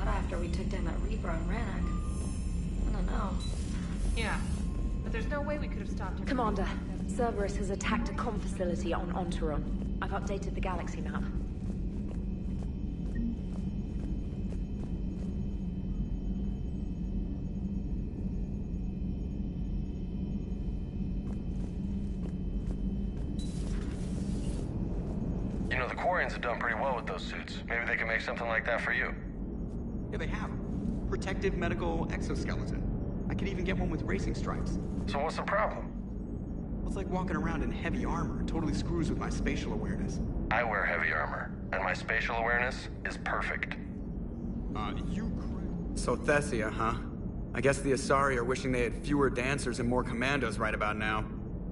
After we took down that Reaper on Rannoch. I don't know. Yeah, but there's no way we could have stopped him. Commander, Cerberus has attacked a comm facility on Ontaron. I've updated the galaxy map. You know, the Quarians have done pretty well with those suits. Maybe they can make something like that for you. Yeah, they have. Protective medical exoskeleton. I could even get one with racing stripes. So what's the problem? Well, it's like walking around in heavy armor. It totally screws with my spatial awareness. I wear heavy armor, and my spatial awareness is perfect. So Thessia, huh? I guess the Asari are wishing they had fewer dancers and more commandos right about now.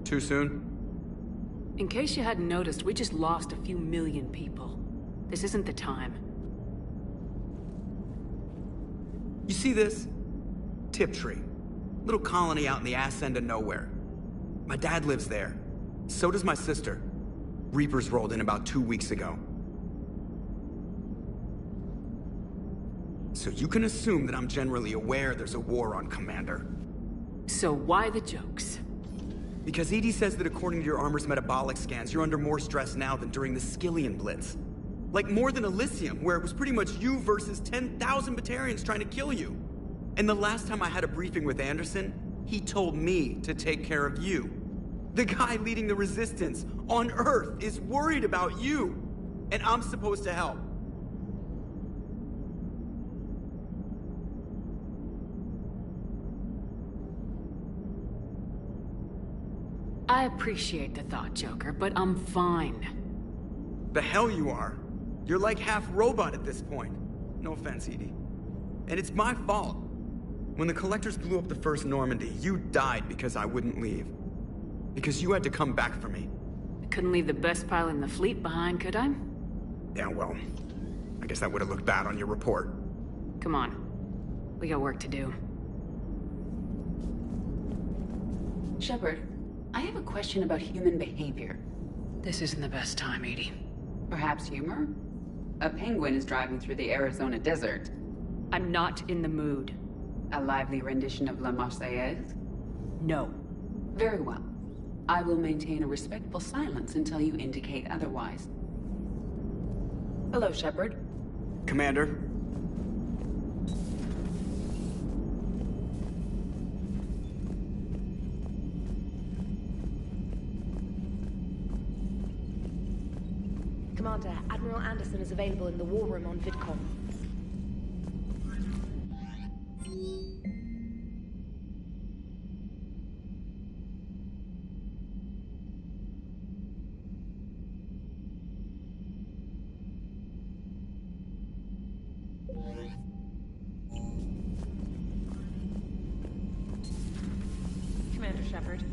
Too soon? In case you hadn't noticed, we just lost a few million people. This isn't the time. You see this? Tiptree. Little colony out in the ass end of nowhere. My dad lives there. So does my sister. Reapers rolled in about 2 weeks ago. So you can assume that I'm generally aware there's a war on, Commander. So why the jokes? Because EDI says that according to your armor's metabolic scans, you're under more stress now than during the Skillian Blitz. Like more than Elysium, where it was pretty much you versus 10,000 Batarians trying to kill you. And the last time I had a briefing with Anderson, he told me to take care of you. The guy leading the resistance on Earth is worried about you. And I'm supposed to help. I appreciate the thought, Joker, but I'm fine. The hell you are. You're like half robot at this point. No offense, EDI. And it's my fault. When the Collectors blew up the first Normandy, you died because I wouldn't leave. Because you had to come back for me. I couldn't leave the best pilot in the fleet behind, could I? Yeah, well, I guess that would have looked bad on your report. Come on. We got work to do. Shepard, I have a question about human behavior. This isn't the best time, EDI. Perhaps humor? A penguin is driving through the Arizona desert. I'm not in the mood. A lively rendition of La Marseillaise? No. Very well. I will maintain a respectful silence until you indicate otherwise. Hello, Shepard. Commander. Commander, Admiral Anderson is available in the war room on VidCom. Commander Shepard.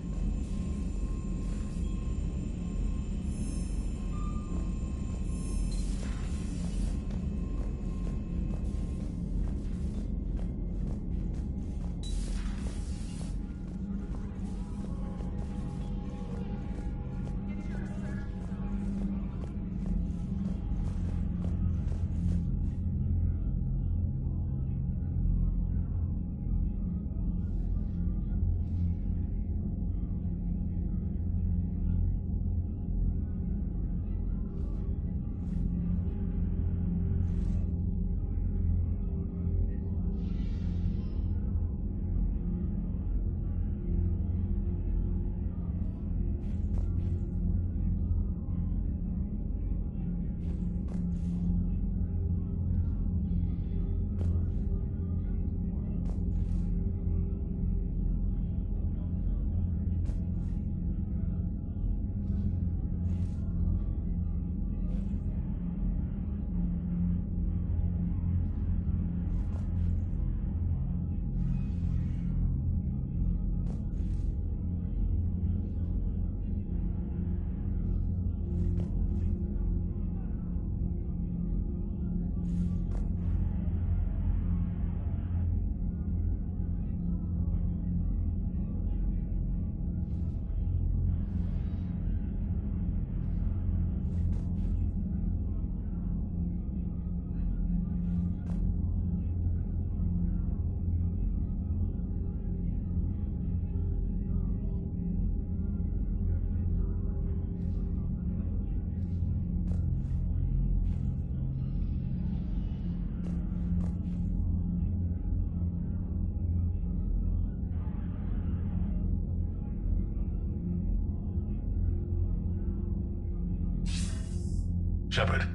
Shepard,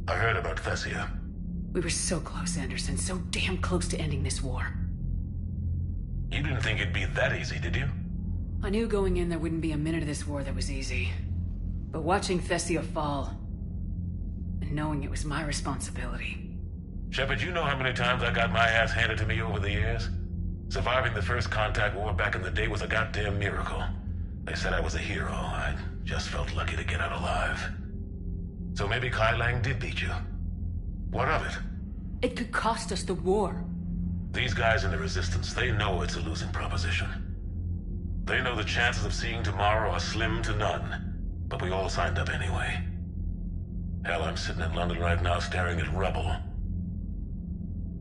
I heard about Thessia. We were so close, Anderson. So damn close to ending this war. You didn't think it'd be that easy, did you? I knew going in there wouldn't be a minute of this war that was easy. But watching Thessia fall, and knowing it was my responsibility. Shepard, you know how many times I got my ass handed to me over the years? Surviving the first contact war back in the day was a goddamn miracle. They said I was a hero. I just felt lucky to get out alive. So maybe Kai Lang did beat you. What of it? It could cost us the war. These guys in the Resistance, they know it's a losing proposition. They know the chances of seeing tomorrow are slim to none. But we all signed up anyway. Hell, I'm sitting in London right now staring at rubble.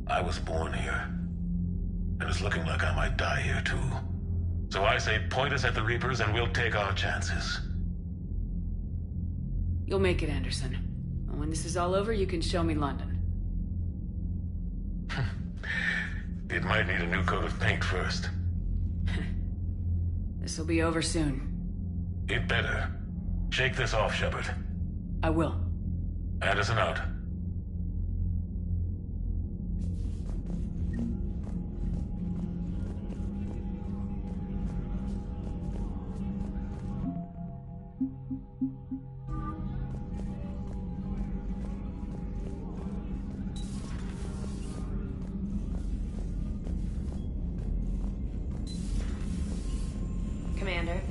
I was born here. And it's looking like I might die here too. So I say point us at the Reapers and we'll take our chances. You'll make it, Anderson. And when this is all over, you can show me London. It might need a new coat of paint first. This'll be over soon. It better. Shake this off, Shepard. I will. Anderson out. Commander.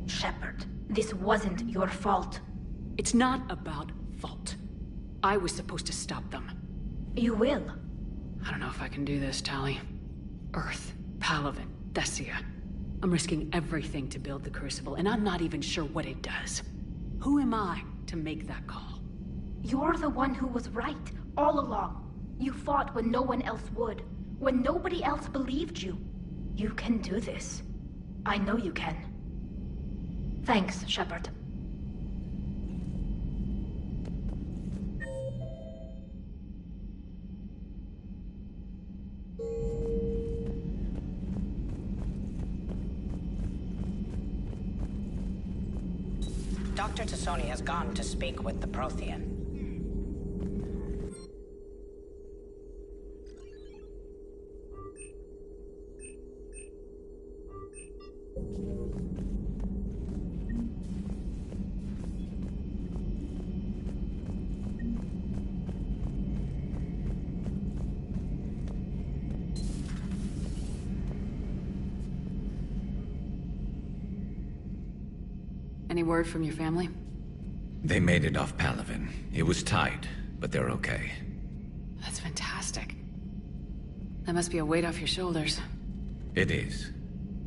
Shepard, this wasn't your fault. It's not about fault. I was supposed to stop them. You will. I don't know if I can do this, Tali. Earth, Palaven, Thessia. I'm risking everything to build the Crucible, and I'm not even sure what it does. Who am I to make that call? You're the one who was right, all along. You fought when no one else would, when nobody else believed you. You can do this. I know you can. Thanks, Shepard. Dr. T'Soni has gone to speak with the Prothean. Any word from your family? They made it off Palaven. It was tight, but they're okay. That's fantastic. That must be a weight off your shoulders. It is.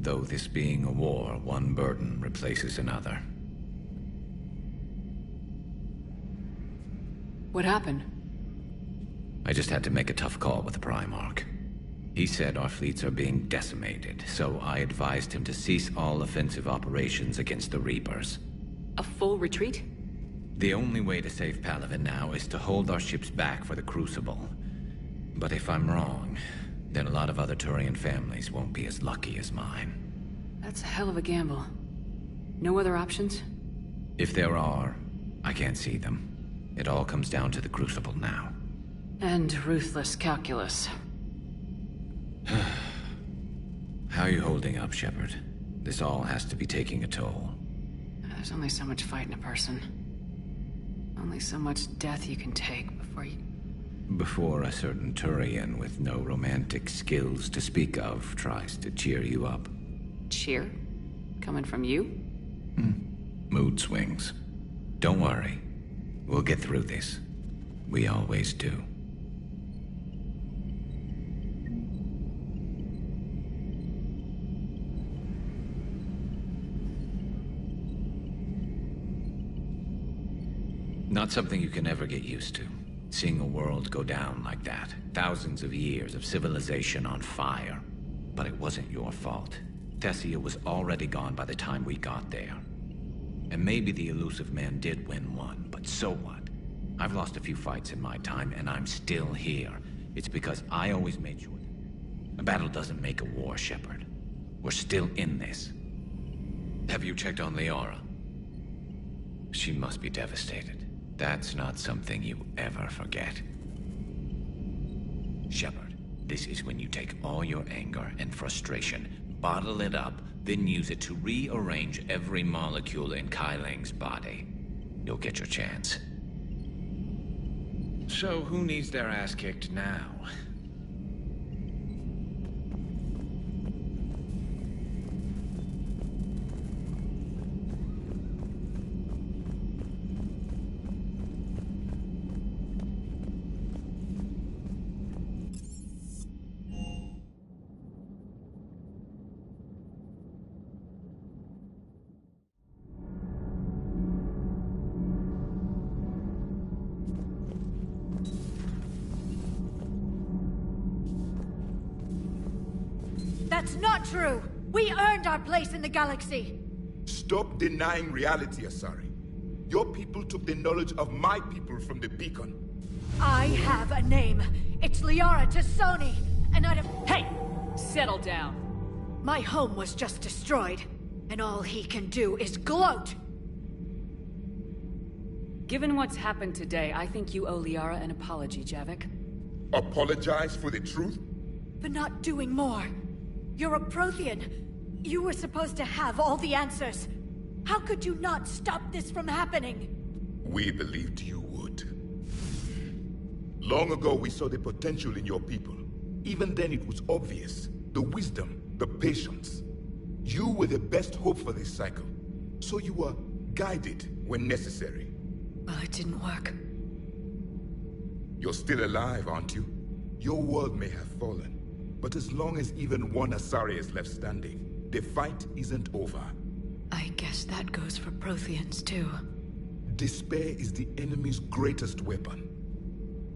Though this being a war, one burden replaces another. What happened? I just had to make a tough call with the Primarch. He said our fleets are being decimated, so I advised him to cease all offensive operations against the Reapers. A full retreat? The only way to save Palaven now is to hold our ships back for the Crucible. But if I'm wrong, then a lot of other Turian families won't be as lucky as mine. That's a hell of a gamble. No other options? If there are, I can't see them. It all comes down to the Crucible now. And ruthless calculus. How are you holding up, Shepard? This all has to be taking a toll. There's only so much fight in a person. Only so much death you can take before you... Before a certain Turian with no romantic skills to speak of tries to cheer you up. Cheer? Coming from you? Mood swings. Don't worry. We'll get through this. We always do. Not something you can ever get used to. Seeing a world go down like that. Thousands of years of civilization on fire. But it wasn't your fault. Thessia was already gone by the time we got there. And maybe the Illusive Man did win one, but so what? I've lost a few fights in my time, and I'm still here. It's because I always made sure. A battle doesn't make a war, Shepard. We're still in this. Have you checked on Liara? She must be devastated. That's not something you ever forget. Shepard, this is when you take all your anger and frustration, bottle it up, then use it to rearrange every molecule in Kai Leng's body. You'll get your chance. So who needs their ass kicked now? That's not true! We earned our place in the galaxy! Stop denying reality, Asari. Your people took the knowledge of my people from the beacon. I have a name. It's Liara T'Soni, and I'd have... Hey! Settle down. My home was just destroyed, and all he can do is gloat! Given what's happened today, I think you owe Liara an apology, Javik. Apologize for the truth? For not doing more. You're a Prothean. You were supposed to have all the answers. How could you not stop this from happening? We believed you would. Long ago, we saw the potential in your people. Even then, it was obvious. The wisdom, the patience. You were the best hope for this cycle. So you were guided when necessary. Well, it didn't work. You're still alive, aren't you? Your world may have fallen. But as long as even one Asari is left standing, the fight isn't over. I guess that goes for Protheans, too. Despair is the enemy's greatest weapon.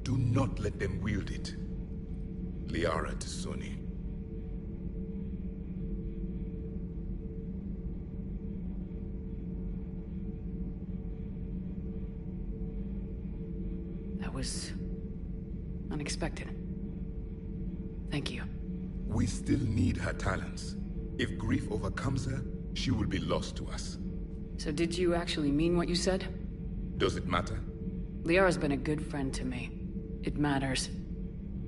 Do not let them wield it. Liara T'Soni. That was... unexpected. Thank you. We still need her talents. If grief overcomes her, she will be lost to us. So did you actually mean what you said? Does it matter? Liara's been a good friend to me. It matters.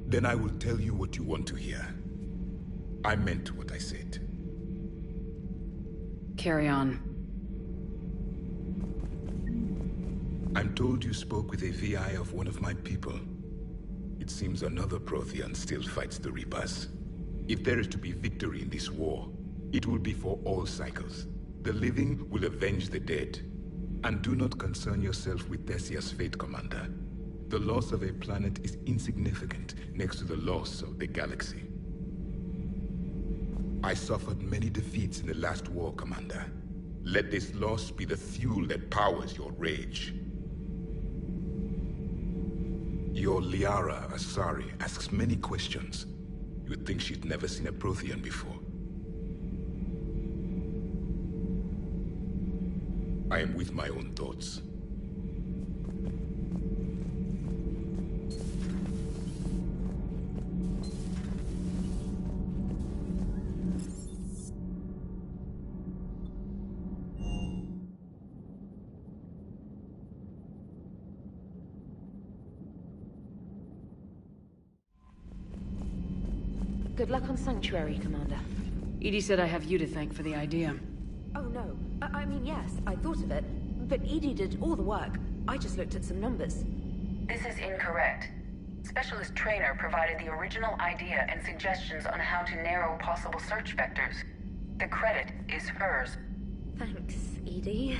Then I will tell you what you want to hear. I meant what I said. Carry on. I'm told you spoke with a VI of one of my people. It seems another Prothean still fights the Reapers. If there is to be victory in this war, it will be for all cycles. The living will avenge the dead. And do not concern yourself with Thessia's fate, Commander. The loss of a planet is insignificant next to the loss of the galaxy. I suffered many defeats in the last war, Commander. Let this loss be the fuel that powers your rage. Your Liara Asari asks many questions. You would think she'd never seen a Prothean before. I am with my own thoughts. Good luck on Sanctuary, Commander. EDI said I have you to thank for the idea. Oh no. I mean, yes, I thought of it. But EDI did all the work. I just looked at some numbers. This is incorrect. Specialist Trainer provided the original idea and suggestions on how to narrow possible search vectors. The credit is hers. Thanks, EDI.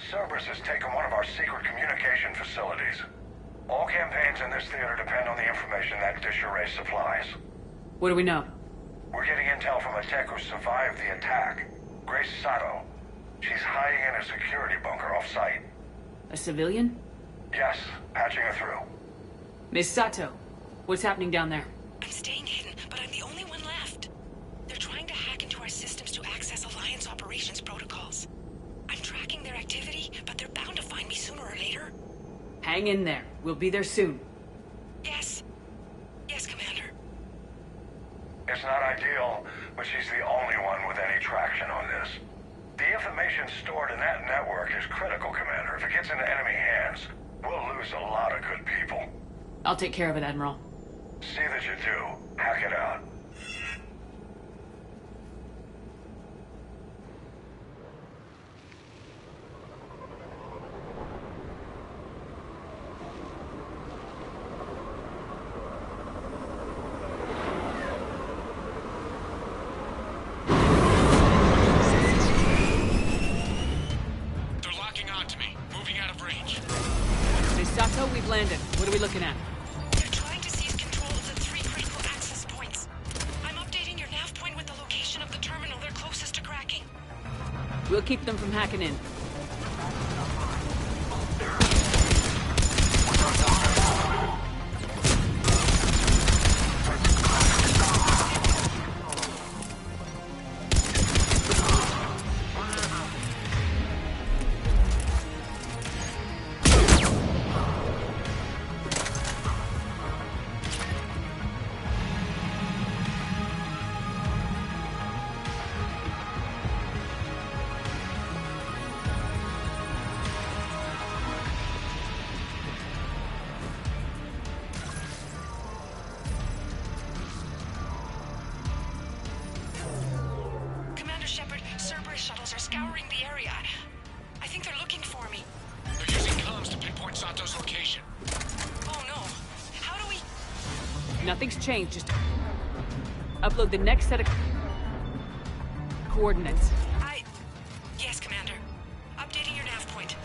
Cerberus has taken one of our secret communication facilities. All campaigns in this theater depend on the information that Disarray supplies. What do we know? We're getting intel from a tech who survived the attack. Grace Sato. She's hiding in a security bunker off-site. A civilian? Yes, patching her through. Miss Sato, what's happening down there? I'm staying hidden, but I'm the only one left. They're trying to hack into our systems to access Alliance operations protocols. I'm tracking their activity, but they're bound to find me sooner or later. Hang in there. We'll be there soon. Yes. Yes, Commander. It's not ideal, but she's the only one with any traction on this. The information stored in that network is critical, Commander. If it gets into enemy hands, we'll lose a lot of good people. I'll take care of it, Admiral. See that you do. Hack it out. Landed. What are we looking at? They're trying to seize control of the 3 critical access points. I'm updating your nav point with the location of the terminal they're closest to cracking. We'll keep them from hacking in. Nothing's changed, just... Upload the next set of coordinates. Yes, Commander. Updating your nav point.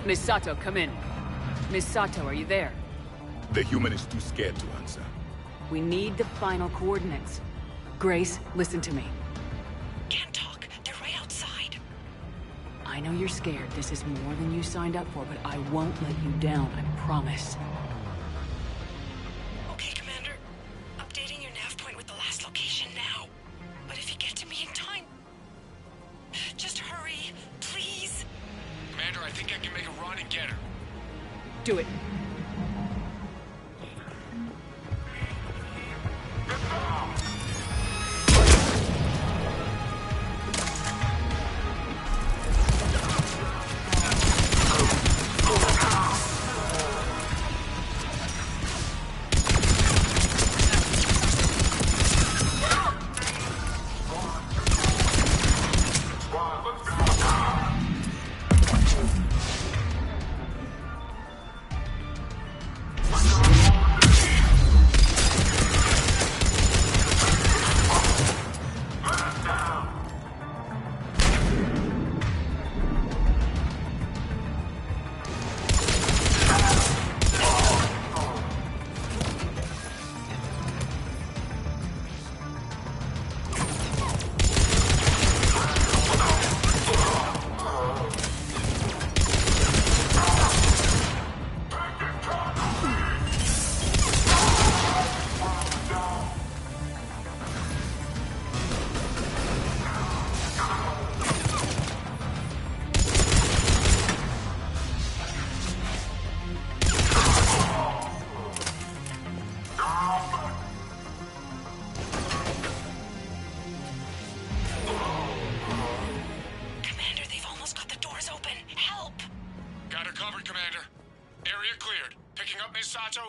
Miss Sato, come in. Miss Sato, are you there? The human is too scared to answer. We need the final coordinates. Grace, listen to me. Can't talk. They're right outside. I know you're scared. This is more than you signed up for, but I won't let you down, I promise. Okay, Commander. Updating your nav point with the last location now. But if you get to me in time... just hurry, please. Commander, I think I can make a run and get her. Do it.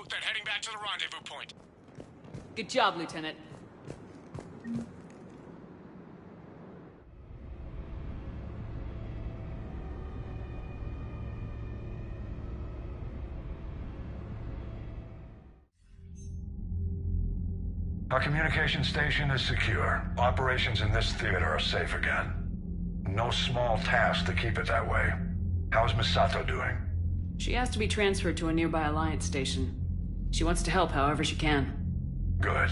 then heading back to the rendezvous point. Good job, Lieutenant. Our communication station is secure. Operations in this theater are safe again. No small task to keep it that way. How's Miss Sato doing? She has to be transferred to a nearby Alliance station. She wants to help however she can. Good.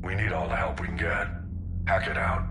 We need all the help we can get. Hack it out.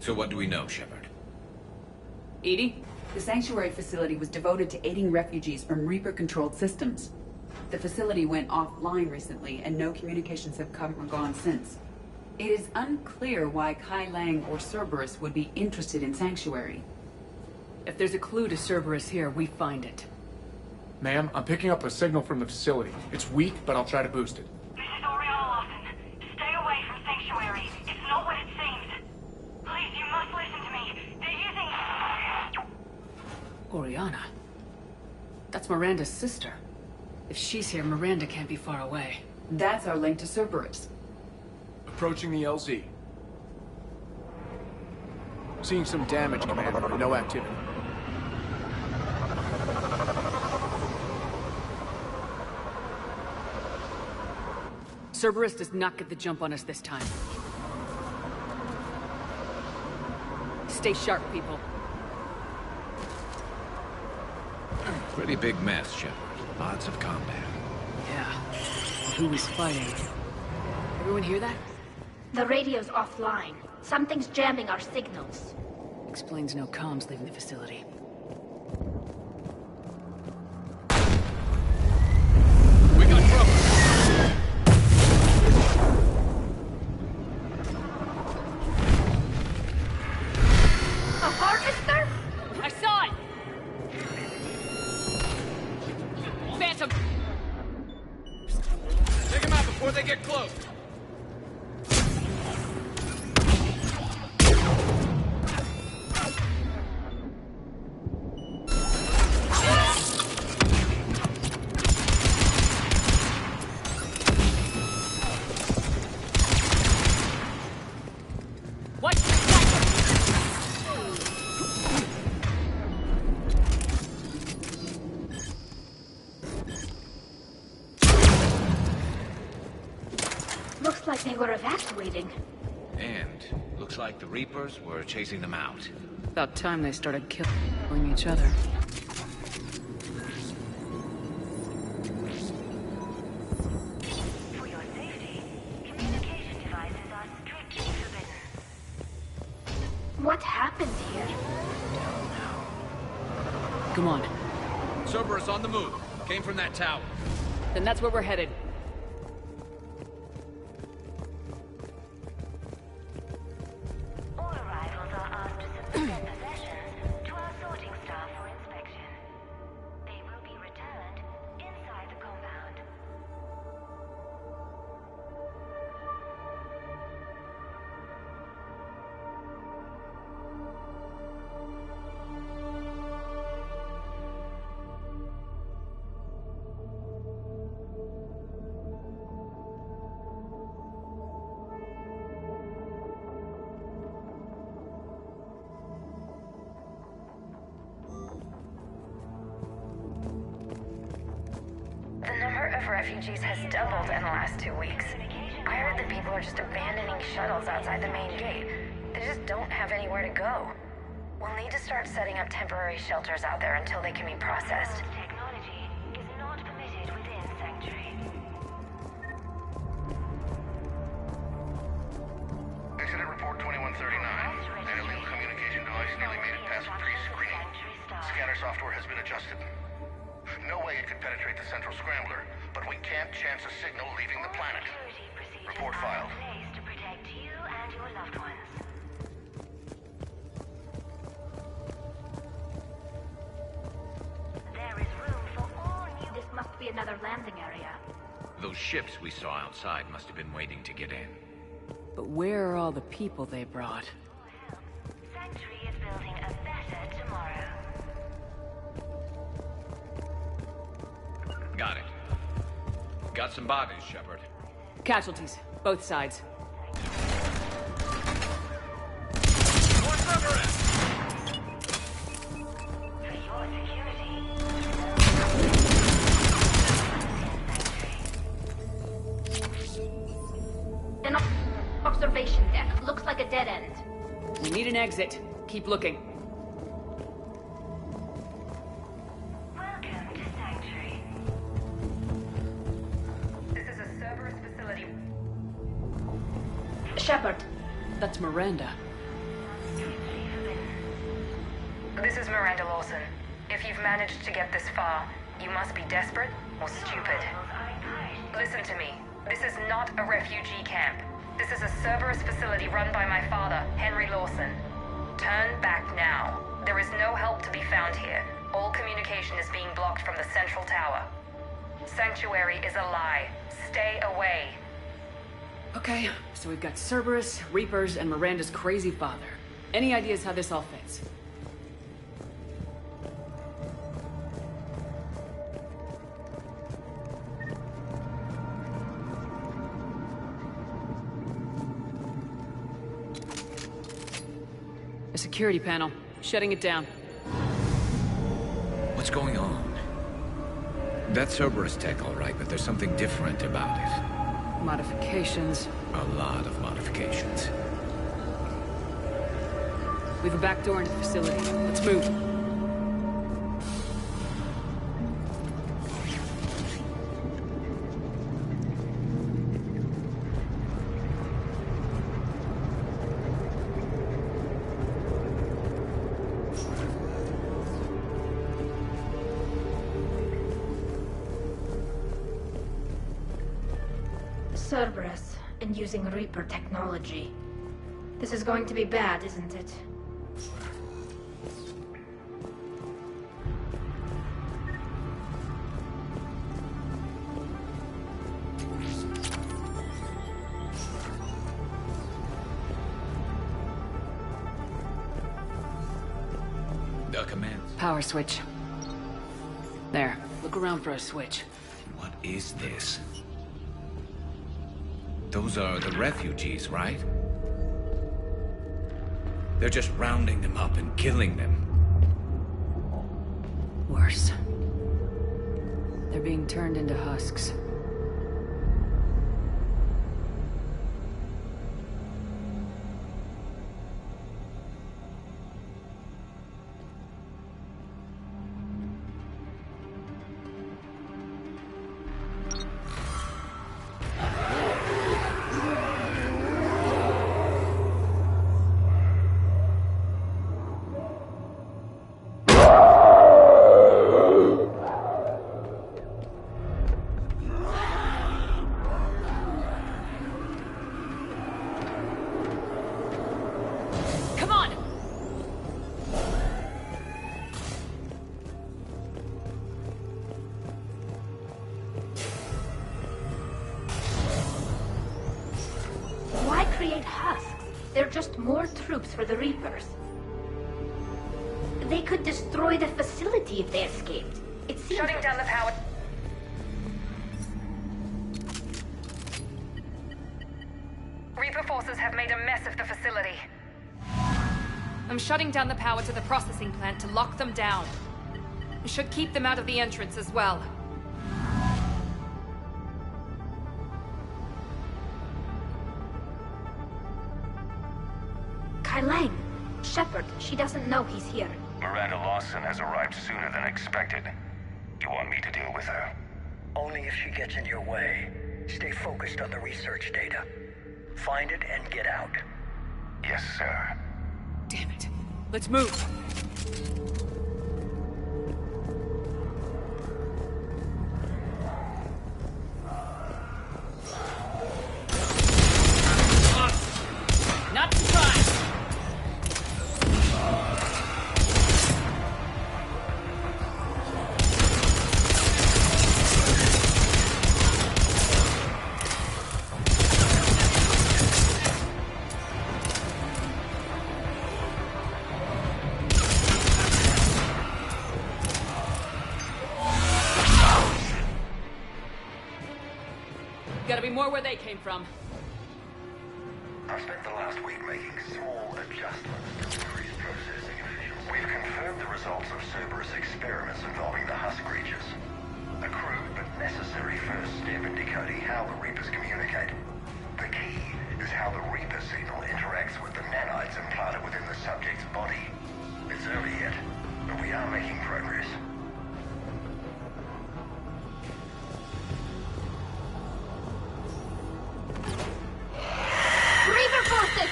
So what do we know, Shepard? EDI? The Sanctuary facility was devoted to aiding refugees from Reaper-controlled systems. The facility went offline recently, and no communications have come or gone since. It is unclear why Kai Lang or Cerberus would be interested in Sanctuary. If there's a clue to Cerberus here, we find it. Ma'am, I'm picking up a signal from the facility. It's weak, but I'll try to boost it. This is Oriana Lawson. Stay away from Sanctuary. It's not what it seems. Please, you must listen to me. They're using... Oriana? That's Miranda's sister. If she's here, Miranda can't be far away. That's our link to Cerberus. Approaching the LZ. Seeing some damage, Commander, but no activity. Cerberus does not get the jump on us this time. Stay sharp, people. Pretty big mess, Shepard. Lots of combat. Yeah. Who is fighting? Everyone hear that? The radio's offline. Something's jamming our signals. Explains no comms leaving the facility. We got trouble! A harvester? I saw it! Phantom! Take them out before they get close! Looks like they were evacuating. And looks like the Reapers were chasing them out. About time they started killing each other. For your safety, communication devices are strictly forbidden. What happened here? Come on. Cerberus on the move. Came from that tower. Then that's where we're headed. All arrivals are asked to submit their possessions to our sorting staff for inspection. They will be returned inside the compound. The number of refugees has doubled in the last 2 weeks. I heard that people are just abandoning shuttles outside the main gate. They just don't have anywhere to go. We'll need to start setting up temporary shelters out there until they can be processed. Technology is not permitted within Sanctuary. Incident report 2139. An illegal communication device nearly made it past pre-screening. Scanner software has been adjusted. No way it could penetrate the central scrambler, but we can't chance a signal leaving the planet. Report filed. To protect you and your loved ones. There is room for all new... This must be another landing area. Those ships we saw outside must have been waiting to get in. But where are all the people they brought? Sanctuary is building a better tomorrow. Got it. Got some bodies, Shepard. Casualties, both sides. An observation deck. Looks like a dead end. We need an exit. Keep looking. Welcome to Sanctuary. This is a Cerberus facility. Shepard. That's Miranda. This is Miranda Lawson. If you've managed to get this far, you must be desperate or stupid. Listen to me. This is not a refugee camp. This is a Cerberus facility run by my father, Henry Lawson. Turn back now. There is no help to be found here. All communication is being blocked from the central tower. Sanctuary is a lie. Stay away. Okay, so we've got Cerberus, Reapers, and Miranda's crazy father. Any ideas how this all fits? A security panel. Shutting it down. What's going on? That's Cerberus tech, all right, but there's something different about it. Modifications. A lot of modifications. We've a back door into the facility. Let's move. Cerberus, and using Reaper technology. This is going to be bad, isn't it? The command. Power switch. There. Look around for a switch. What is this? Those are the refugees, right? They're just rounding them up and killing them. Worse. They're being turned into husks. For the Reapers. They could destroy the facility if they escaped. It seems Shutting down the power. Reaper forces have made a mess of the facility. I'm shutting down the power to the processing plant to lock them down. It should keep them out of the entrance as well. Kai Lang. Shepard, she doesn't know he's here. Miranda Lawson has arrived sooner than expected. You want me to deal with her? Only if she gets in your way. Stay focused on the research data. Find it and get out. Yes, sir. Damn it. Let's move. Not to try. Gotta be more where they came from. I've spent the last week making small adjustments to increase processing efficiency. We've confirmed the results of Cerberus experiments involving the husk creatures. A crude but necessary first step in decoding how the Reapers communicate. The key is how the Reaper signal interacts with the nanites implanted within the subject's body. It's early yet, but we are making progress. Reaper forces!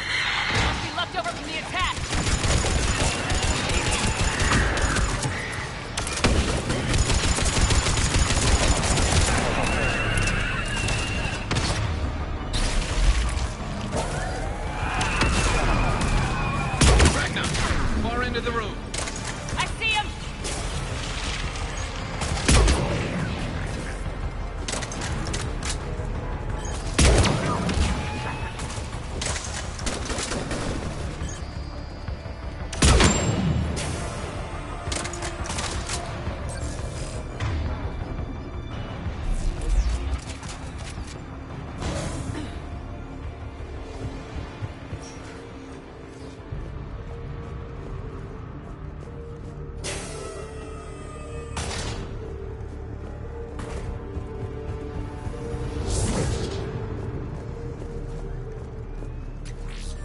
Must be left over from the attack! Ragnar, far into the room. I see him!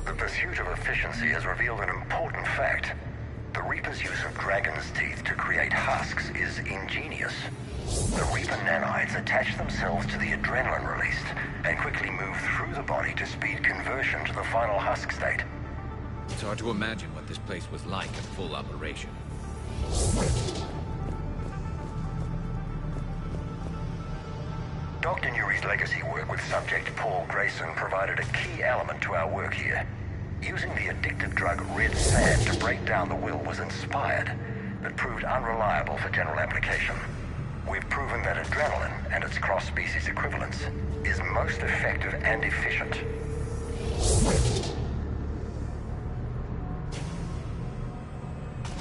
The pursuit of efficiency has revealed an important fact. The Reaper's use of dragon's teeth to create husks is ingenious. The Reaper nanites attach themselves to the adrenaline released and quickly move through the body to speed conversion to the final husk state. It's hard to imagine what this place was like in full operation. Dr. Nuri's legacy work with subject Paul Grayson provided a key element to our work here. Using the addictive drug red sand to break down the will was inspired, but proved unreliable for general application. We've proven that adrenaline and its cross-species equivalents is most effective and efficient.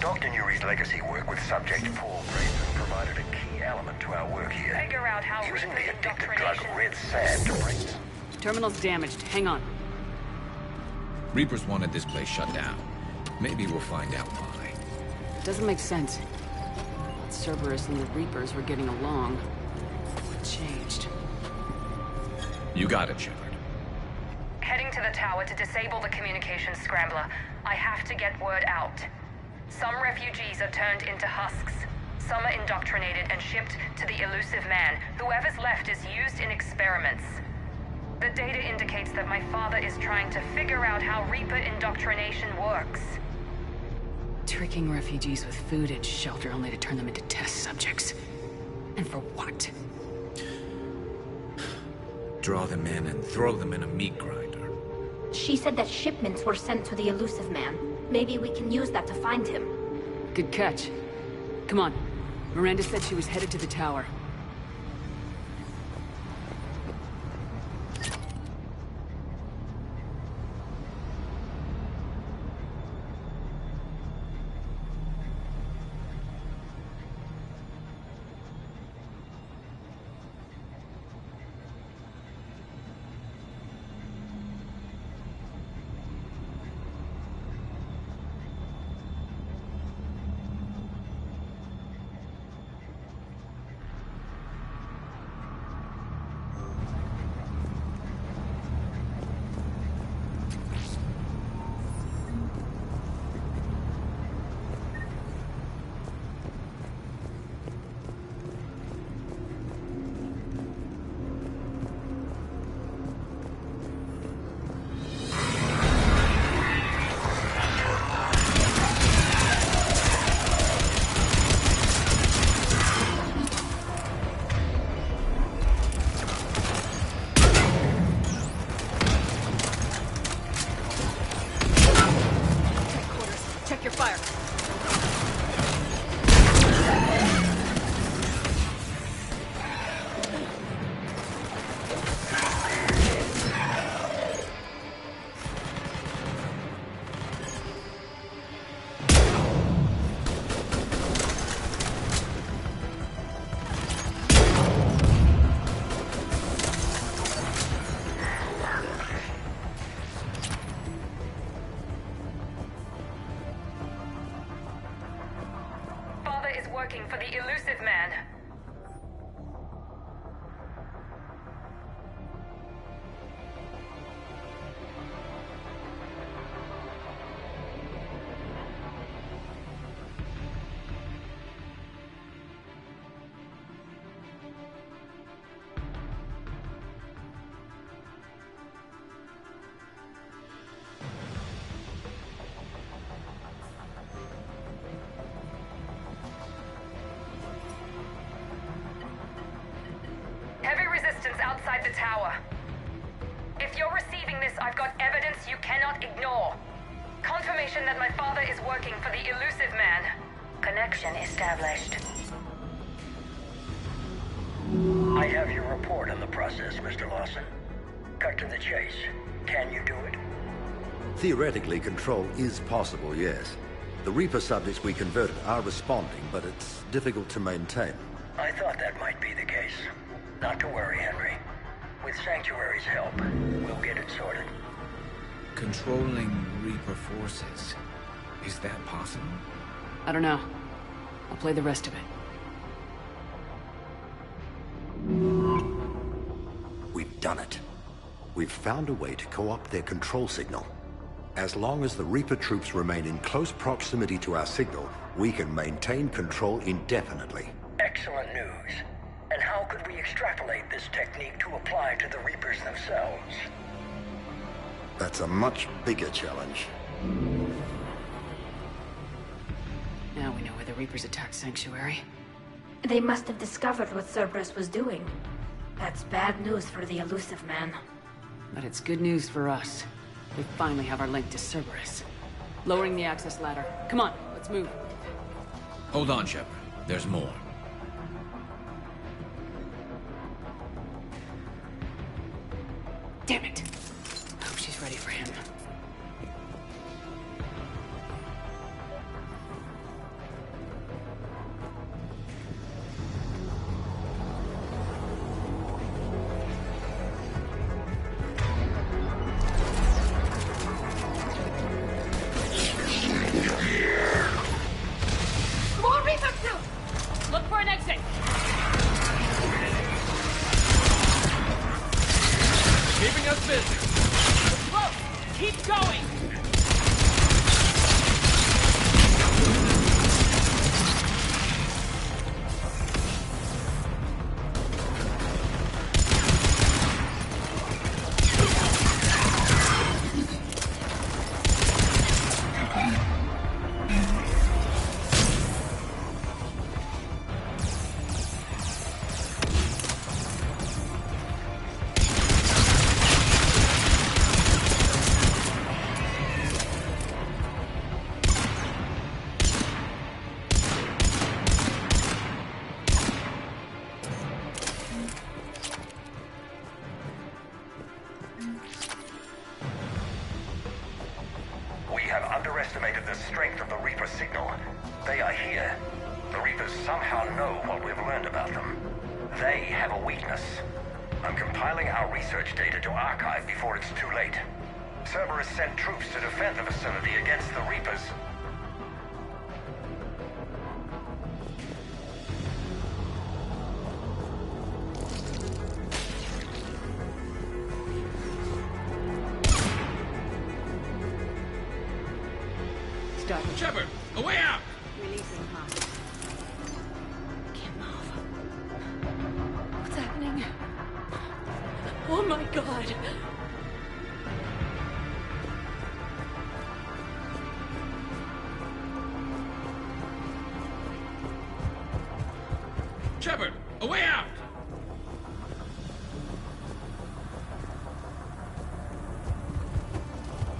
Dr. Nuri's legacy work with subject Paul Grayson provided a key element to our work here. Figure out how Using the Reaper addictive drug indoctrination- red sand to break... Terminal's damaged. Hang on. Reapers wanted this place shut down. Maybe we'll find out why. It doesn't make sense. Cerberus and the Reapers were getting along. What changed? You got it, Shepard. Heading to the tower to disable the communications scrambler. I have to get word out. Some refugees are turned into husks. Some are indoctrinated and shipped to the elusive man. Whoever's left is used in experiments. The data indicates that my father is trying to figure out how Reaper indoctrination works. Tricking refugees with food and shelter only to turn them into test subjects. And for what? Draw them in and throw them in a meat grinder. She said that shipments were sent to the elusive man. Maybe we can use that to find him. Good catch. Come on. Miranda said she was headed to the tower. working for the Elusive Man. Outside the tower. If you're receiving this, I've got evidence you cannot ignore. Confirmation that my father is working for the Elusive Man. Connection established. I have your report on the process, Mr. Lawson. Cut to the chase. Can you do it? Theoretically, control is possible, yes. The Reaper subjects we converted are responding, but it's difficult to maintain. I thought that might be the case. Not to worry, Henry. With Sanctuary's help, we'll get it sorted. Controlling Reaper forces. Is that possible? I don't know. I'll play the rest of it. We've done it. We've found a way to co-opt their control signal. As long as the Reaper troops remain in close proximity to our signal, we can maintain control indefinitely. Excellent news. And how could we extrapolate this technique to apply to the Reapers themselves? That's a much bigger challenge. Now we know where the Reapers attacked Sanctuary. They must have discovered what Cerberus was doing. That's bad news for the Elusive Man. But it's good news for us. We finally have our link to Cerberus. Lowering the access ladder. Come on, let's move. Hold on, Shepard. There's more. Damn it! I hope she's ready for him. More Reaper troops! Look for an exit! Keeping us busy. We're close! Keep going! We have underestimated the strength of the Reaper signal. They are here. The Reapers somehow know what we've learned about them. They have a weakness. I'm compiling our research data to archive before it's too late. Cerberus sent troops to defend the facility against the Reapers. Stop. Shepard, a way out! Releasing Hahn. Can't move. What's happening? Oh my god! Shepard, a way out!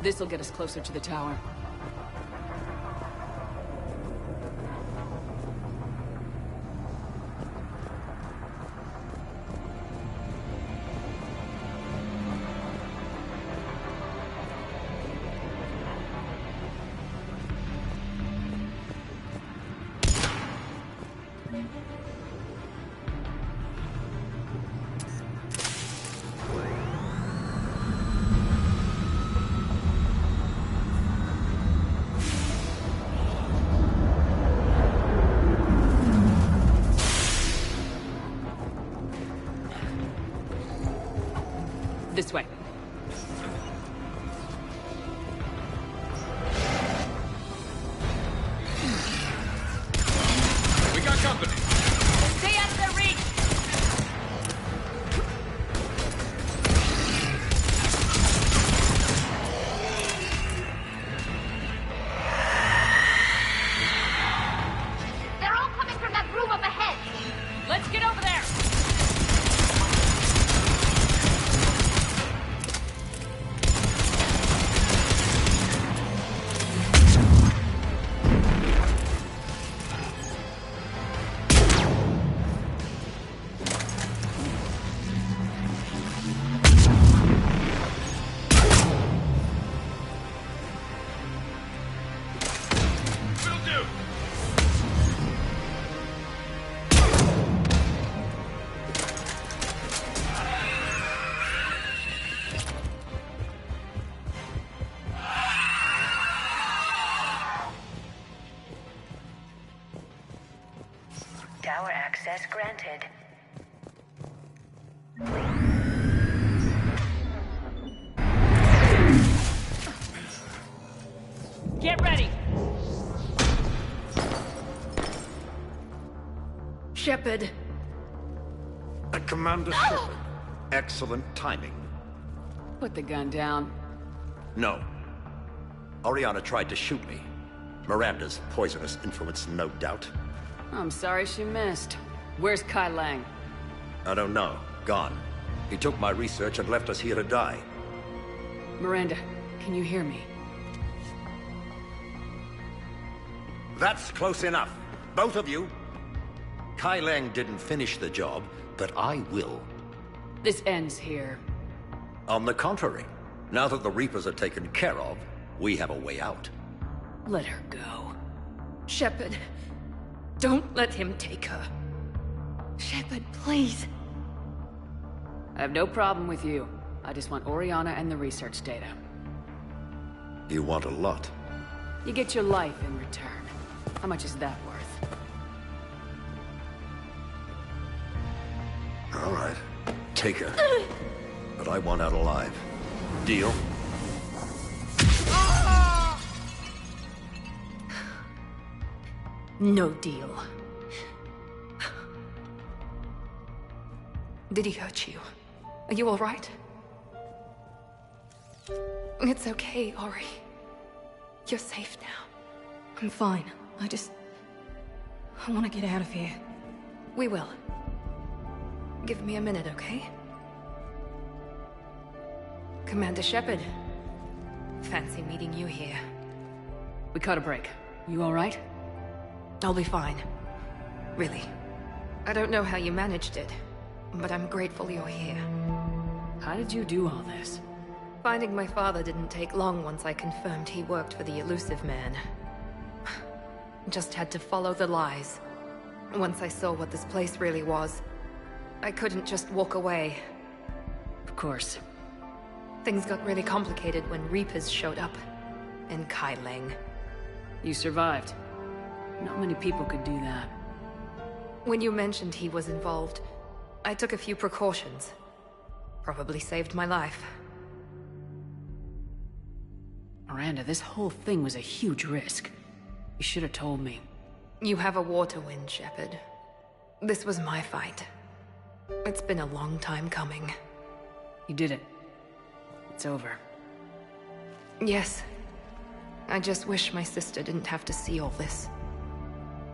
This'll get us closer to the tower. Tower access granted. Get ready! Shepard. Commander Shepard. Excellent timing. Put the gun down. No. Oriana tried to shoot me. Miranda's poisonous influence, no doubt. I'm sorry she missed. Where's Kai Lang? I don't know. Gone. He took my research and left us here to die. Miranda, can you hear me? That's close enough. Both of you. Kai Lang didn't finish the job, but I will. This ends here. On the contrary, now that the Reapers are taken care of, we have a way out. Let her go. Shepard. Don't let him take her. Shepard, please. I have no problem with you. I just want Oriana and the research data. You want a lot. You get your life in return. How much is that worth? All right. Take her. But I want out alive. Deal? No deal. Did he hurt you? Are you all right? It's okay, Ori. You're safe now. I'm fine. I want to get out of here. We will. Give me a minute, okay? Commander Shepard. Fancy meeting you here. We caught a break. You all right? I'll be fine. Really. I don't know how you managed it, but I'm grateful you're here. How did you do all this? Finding my father didn't take long once I confirmed he worked for the Elusive Man. Just had to follow the lies. Once I saw what this place really was, I couldn't just walk away. Of course. Things got really complicated when Reapers showed up. And Kai Lang. You survived. Not many people could do that. When you mentioned he was involved, I took a few precautions. Probably saved my life. Miranda, this whole thing was a huge risk. You should have told me. You have a war to win, Shepard. This was my fight. It's been a long time coming. You did it. It's over. Yes. I just wish my sister didn't have to see all this.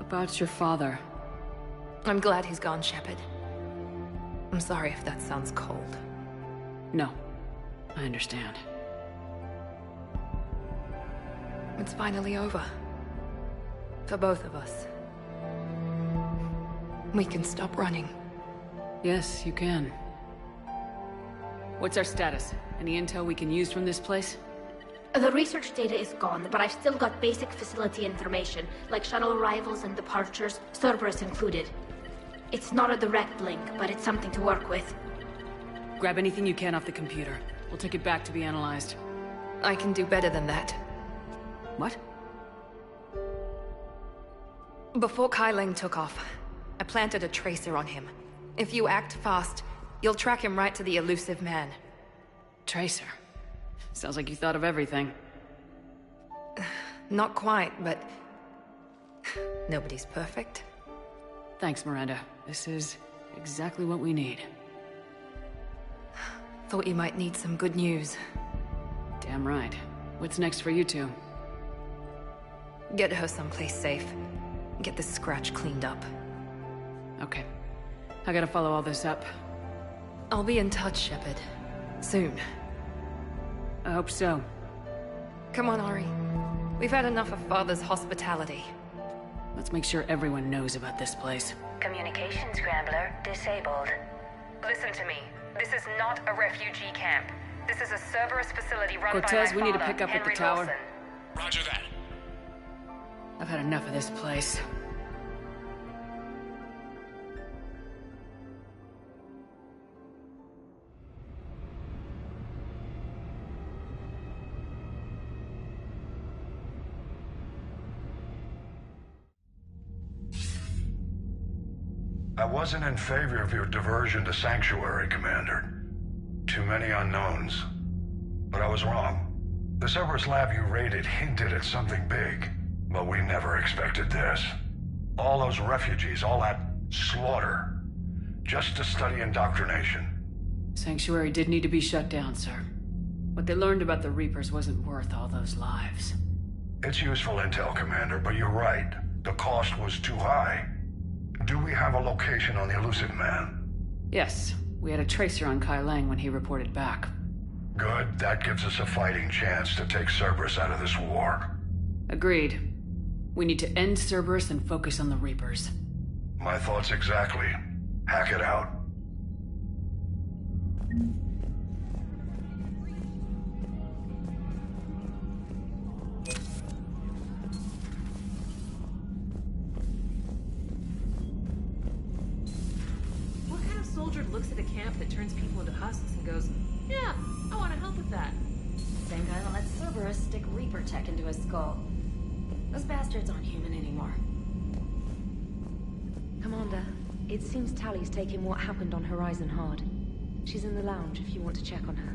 About your father. I'm glad he's gone, Shepard. I'm sorry if that sounds cold. No. I understand. It's finally over. For both of us. We can stop running. Yes, you can. What's our status? Any intel we can use from this place? The research data is gone, but I've still got basic facility information, like shuttle arrivals and departures, Cerberus included. It's not a direct link, but it's something to work with. Grab anything you can off the computer. We'll take it back to be analyzed. I can do better than that. What? Before Kai Lang took off, I planted a tracer on him. If you act fast, you'll track him right to the Elusive Man. Tracer? Sounds like you thought of everything. Not quite, but... nobody's perfect. Thanks, Miranda. This is exactly what we need. Thought you might need some good news. Damn right. What's next for you two? Get her someplace safe. Get this scratch cleaned up. Okay. I gotta follow all this up. I'll be in touch, Shepard. Soon. I hope so. Come on, Ori. We've had enough of Father's hospitality. Let's make sure everyone knows about this place. Communication scrambler disabled. Listen to me. This is not a refugee camp. This is a Cerberus facility run Cortez, by my we need to father, pick up Henry at the tower. Lawson. Roger that. I've had enough of this place. I wasn't in favor of your diversion to Sanctuary, Commander. Too many unknowns. But I was wrong. The Cerberus lab you raided hinted at something big, but we never expected this. All those refugees, all that slaughter, just to study indoctrination. Sanctuary did need to be shut down, sir. What they learned about the Reapers wasn't worth all those lives. It's useful intel, Commander, but you're right. The cost was too high. Do we have a location on the Illusive Man? Yes, we had a tracer on Kai Lang when he reported back. Good, that gives us a fighting chance to take Cerberus out of this war. Agreed. We need to end Cerberus and focus on the Reapers. My thoughts exactly. Hack it out. What kind of soldier looks at a camp that turns people into husks and goes, yeah, I want to help with that? Same guy that lets Cerberus stick Reaper tech into his skull. Those bastards aren't human anymore. Commander, it seems Tally's taking what happened on Horizon hard. She's in the lounge if you want to check on her.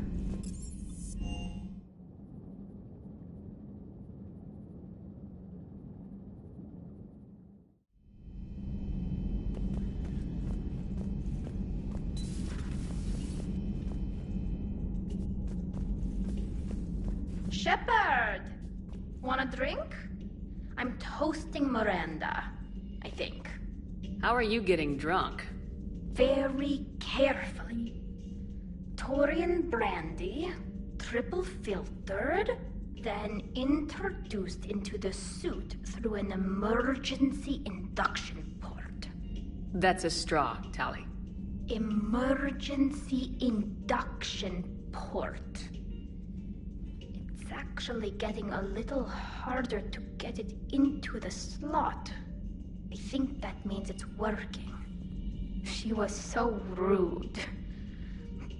Shepard! Want a drink? I'm toasting Miranda, I think. How are you getting drunk? Very carefully. Taurian brandy, triple filtered, then introduced into the suit through an emergency induction port. That's a straw, Tally. Emergency induction port. It's actually getting a little harder to get it into the slot. I think that means it's working. She was so rude.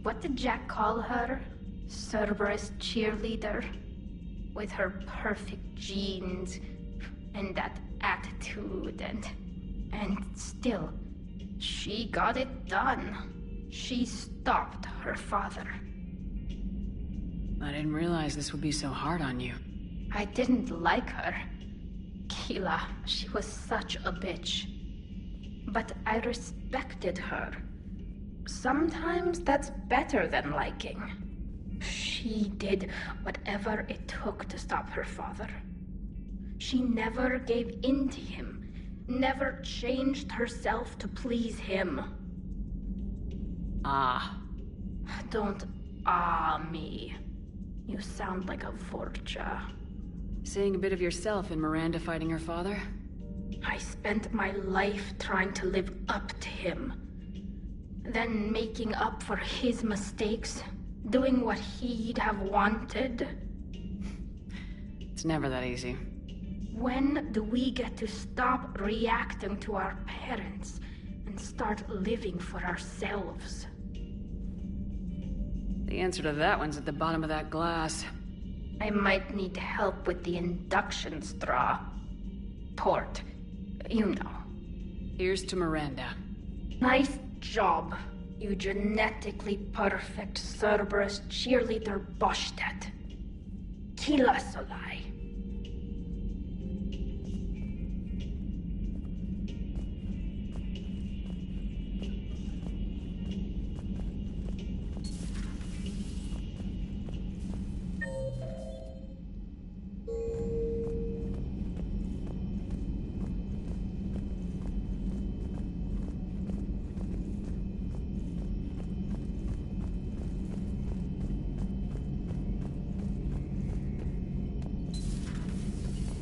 What did Jack call her? Cerberus cheerleader? With her perfect genes and that attitude and still, she got it done. She stopped her father. I didn't realize this would be so hard on you. I didn't like her. Keela, she was such a bitch. But I respected her. Sometimes that's better than liking. She did whatever it took to stop her father. She never gave in to him, never changed herself to please him. Ah. Don't me. You sound like a Vorcha. Seeing a bit of yourself in Miranda fighting her father? I spent my life trying to live up to him. Then making up for his mistakes, doing what he'd have wanted. It's never that easy. When do we get to stop reacting to our parents and start living for ourselves? The answer to that one's at the bottom of that glass. I might need help with the induction straw. Port. You know. Here's to Miranda. Nice job, you genetically perfect Cerberus cheerleader Boshtet. Kila Solai.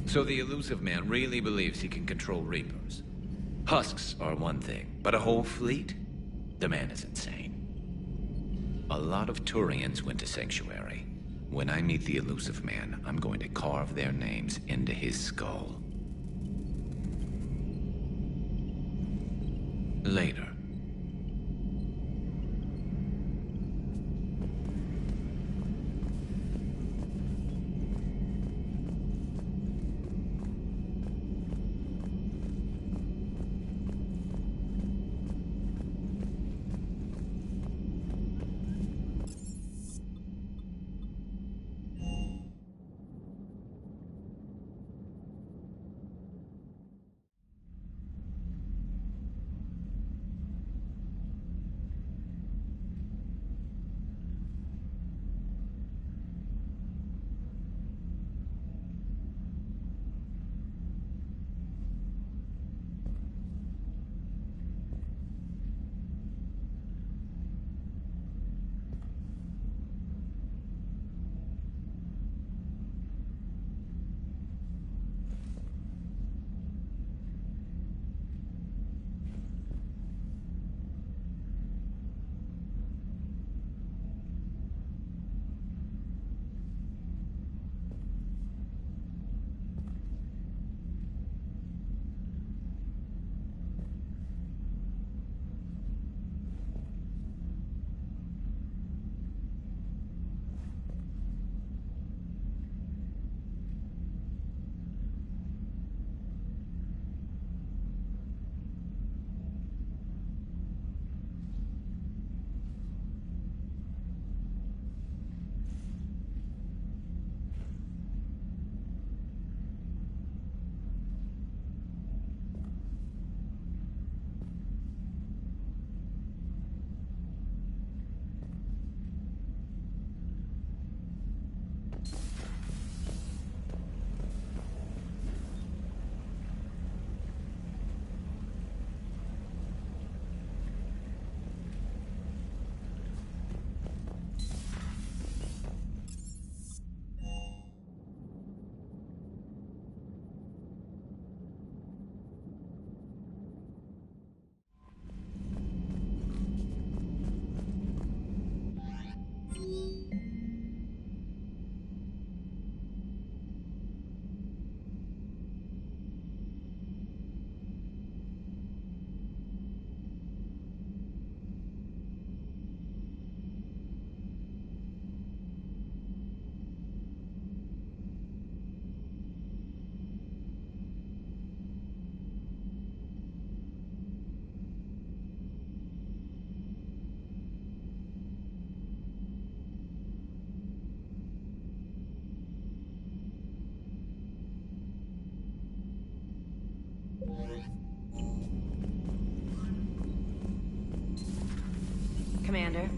So the Illusive Man really believes he can control Reapers. Husks are one thing, but a whole fleet? The man is insane. A lot of Turians went to Sanctuary. When I meet the Illusive Man, I'm going to carve their names into his skull. Later. Commander.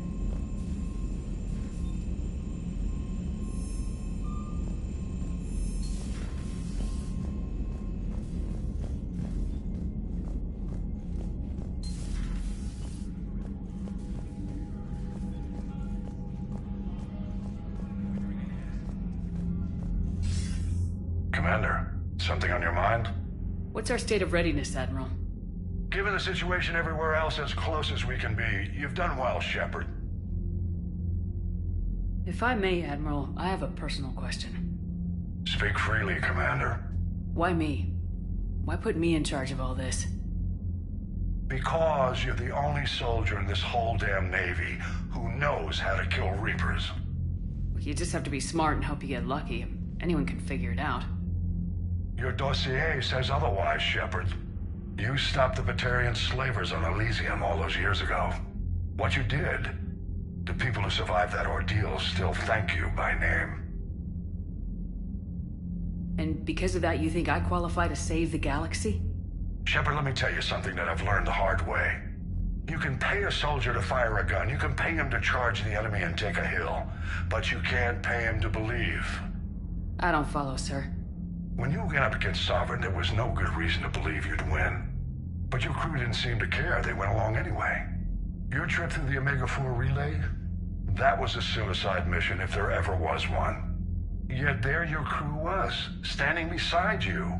Commander, something on your mind? What's our state of readiness, Admiral? Given the situation everywhere else, as close as we can be, you've done well, Shepard. If I may, Admiral, I have a personal question. Speak freely, Commander. Why me? Why put me in charge of all this? Because you're the only soldier in this whole damn Navy who knows how to kill Reapers. You just have to be smart and hope you get lucky. Anyone can figure it out. Your dossier says otherwise, Shepard. You stopped the Batarian slavers on Elysium all those years ago. What you did, the people who survived that ordeal still thank you by name. And because of that, you think I qualify to save the galaxy? Shepard, let me tell you something that I've learned the hard way. You can pay a soldier to fire a gun, you can pay him to charge the enemy and take a hill, but you can't pay him to believe. I don't follow, sir. When you went up against Sovereign, there was no good reason to believe you'd win. But your crew didn't seem to care. They went along anyway. Your trip through the Omega-4 relay? That was a suicide mission if there ever was one. Yet there your crew was, standing beside you,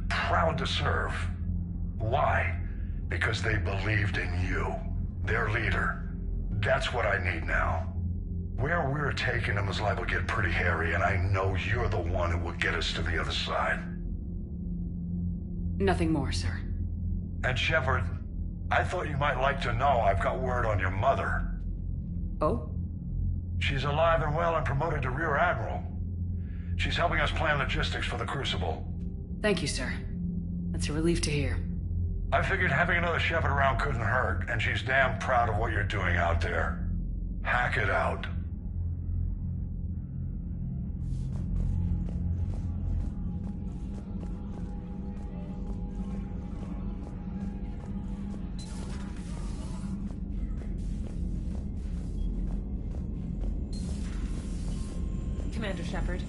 proud to serve. Why? Because they believed in you, their leader. That's what I need now. Where we're taking them is liable to get pretty hairy, and I know you're the one who will get us to the other side. Nothing more, sir. And Shepard, I thought you might like to know I've got word on your mother. Oh? She's alive and well and promoted to Rear Admiral. She's helping us plan logistics for the Crucible. Thank you, sir. That's a relief to hear. I figured having another Shepard around couldn't hurt, and she's damn proud of what you're doing out there. Hack it out. Commander Shepard.